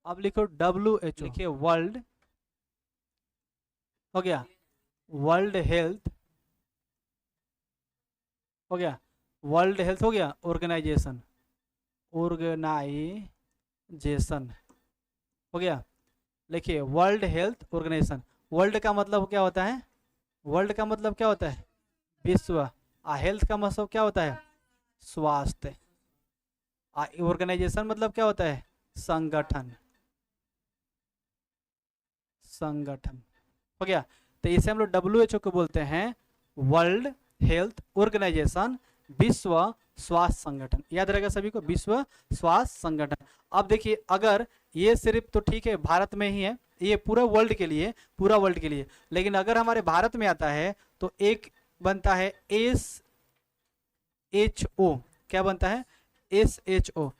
अब लिखो WHO, लिखिए वर्ल्ड, हो गया वर्ल्ड हेल्थ, हो गया वर्ल्ड हेल्थ, हो गया ऑर्गेनाइजेशन, ऑर्गेनाइजेशन, हो गया। लिखिए वर्ल्ड हेल्थ ऑर्गेनाइजेशन। वर्ल्ड का मतलब क्या होता है? वर्ल्ड का मतलब क्या होता है? विश्व। हेल्थ का मतलब क्या होता है? स्वास्थ्य। ऑर्गेनाइजेशन मतलब क्या होता है? संगठन, संगठन, हो गया। तो इसे हम लोग WHO को बोलते हैं वर्ल्ड हेल्थ ऑर्गेनाइजेशन, विश्व स्वास्थ्य संगठन। याद रहेगा सभी को, विश्व स्वास्थ्य संगठन। अब देखिए, अगर ये सिर्फ तो ठीक है भारत में ही है, ये पूरा वर्ल्ड के लिए, पूरा वर्ल्ड के लिए, लेकिन अगर हमारे भारत में आता है तो एक बनता है SHO। क्या बनता है? SHO।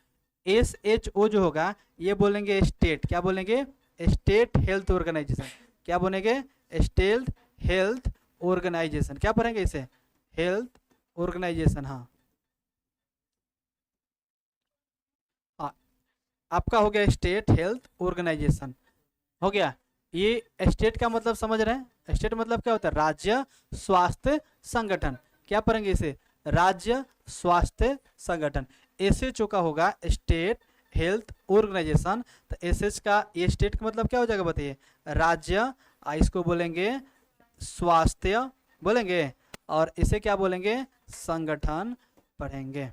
SHO जो होगा ये बोलेंगे स्टेट, क्या बोलेंगे? State health organization. क्या बोलेंगे? State health organization. क्या पढ़ेंगे इसे? Health organization. हाँ, आपका हो गया स्टेट हेल्थ ऑर्गेनाइजेशन, हो गया। ये स्टेट का मतलब समझ रहे हैं? स्टेट मतलब क्या होता है? राज्य स्वास्थ्य संगठन। क्या पढ़ेंगे इसे? राज्य स्वास्थ्य संगठन। SHO का होगा स्टेट हेल्थ ऑर्गेनाइजेशन। तो SH का ये स्टेट का मतलब क्या हो जाएगा बताइए? राज्य। इसको बोलेंगे स्वास्थ्य बोलेंगे, और इसे क्या बोलेंगे? संगठन पढ़ेंगे।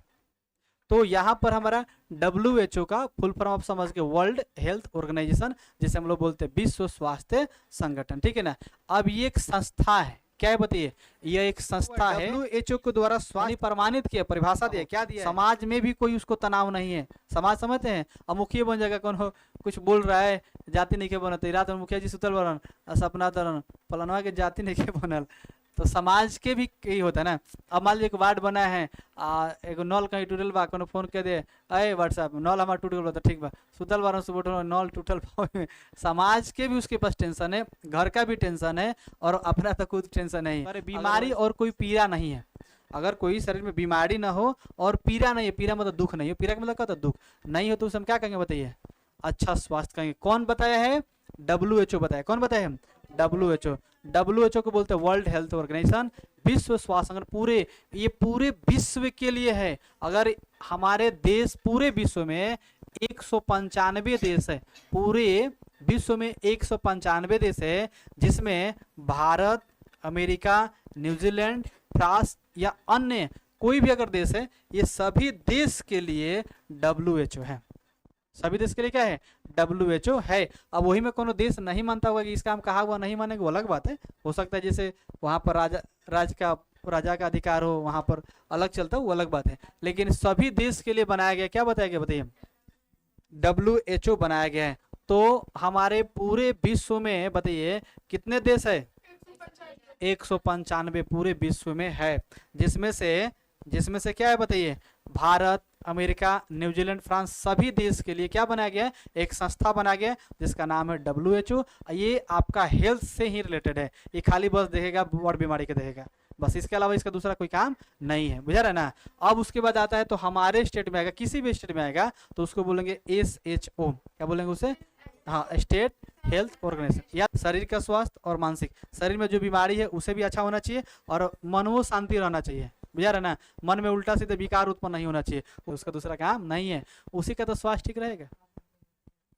तो यहाँ पर हमारा WHO का फुल फॉर्म आप समझ के, वर्ल्ड हेल्थ ऑर्गेनाइजेशन, जिसे हम लोग बोलते हैं विश्व स्वास्थ्य संगठन, ठीक है ना। अब ये एक संस्था है, क्या है बताइए? यह एक संस्था है, WHO के द्वारा स्वास्थ्य प्रमाणित किया, परिभाषा दिया, क्या दिया? समाज में भी कोई उसको तनाव नहीं है। समाज समझते हैं? अब मुखिया बन जाएगा, कौन हो कुछ बोल रहा है, जाति नहीं के बनते, रात में मुखिया जी सुतल बरन, सपना तरन, फलनवा के जाति नहीं के बनल। तो समाज के भी यही होता है ना। अब मान लीजिए एक वार्ड बना है, एगो नल कहीं टूटल बा, कोनो फोन कर दे, अरे व्हाट्सएप नल हमारा टूट गया, तो ठीक बा, सुतल बार सुबह नल टूटल बा। समाज के भी उसके पास टेंशन है, घर का भी टेंशन है, और अपना तो खुद टेंशन नहीं। अरे बीमारी और कोई पीड़ा नहीं है। अगर कोई शरीर में बीमारी ना हो और पीड़ा नहीं है, पीड़ा मतलब दुख नहीं हो, पीड़ा का मतलब क्या होता है? दुख नहीं हो, तो उसे हम क्या कहेंगे बताइए? अच्छा स्वास्थ्य कहेंगे। कौन बताया है? WHO बताया। कौन बताया है? WHO को बोलते हैं वर्ल्ड हेल्थ ऑर्गेनाइजेशन, विश्व स्वास्थ्य संगठन। पूरे, ये पूरे विश्व के लिए है। अगर हमारे देश, पूरे विश्व में 195 देश है, पूरे विश्व में 195 देश है, जिसमें भारत, अमेरिका, न्यूजीलैंड, फ्रांस या अन्य कोई भी अगर देश है, ये सभी देश के लिए WHO है। सभी देश के लिए क्या है? WHO है। अब वही में कोनो देश नहीं मानता होगा कि इसका हम कहा हुआ नहीं मानेंगे, वो अलग बात है। हो सकता है जैसे वहाँ पर राजा का अधिकार हो, वहाँ पर अलग चलता है, वो अलग बात है। लेकिन सभी देश के लिए बनाया गया, क्या बताया गया बताइए? WHO बनाया गया है। तो हमारे पूरे विश्व में बताइए कितने देश है? 195 पूरे विश्व में है, जिसमें से क्या है बताइए? भारत, अमेरिका, न्यूजीलैंड, फ्रांस, सभी देश के लिए क्या बनाया गया है? एक संस्था बनाया गया है, जिसका नाम है WHO। ये आपका हेल्थ से ही रिलेटेड है। ये खाली बस देखेगा बड़ बीमारी के देखेगा, बस, इसके अलावा इसका दूसरा कोई काम नहीं है। बुझा रहा ना। अब उसके बाद आता है, तो हमारे स्टेट में आएगा, किसी भी स्टेट में आएगा तो उसको बोलेंगे SHO। क्या बोलेंगे उसे? हाँ, स्टेट हेल्थ ऑर्गेनाइजेशन। या शरीर का स्वास्थ्य और मानसिक, शरीर में जो बीमारी है उसे भी अच्छा होना चाहिए, और मनो शांति रहना चाहिए। बुझा रहा ना। मन में उल्टा सीधा विकार उत्पन्न नहीं होना चाहिए, उसका दूसरा काम नहीं है। उसी का तो स्वास्थ्य ठीक रहेगा।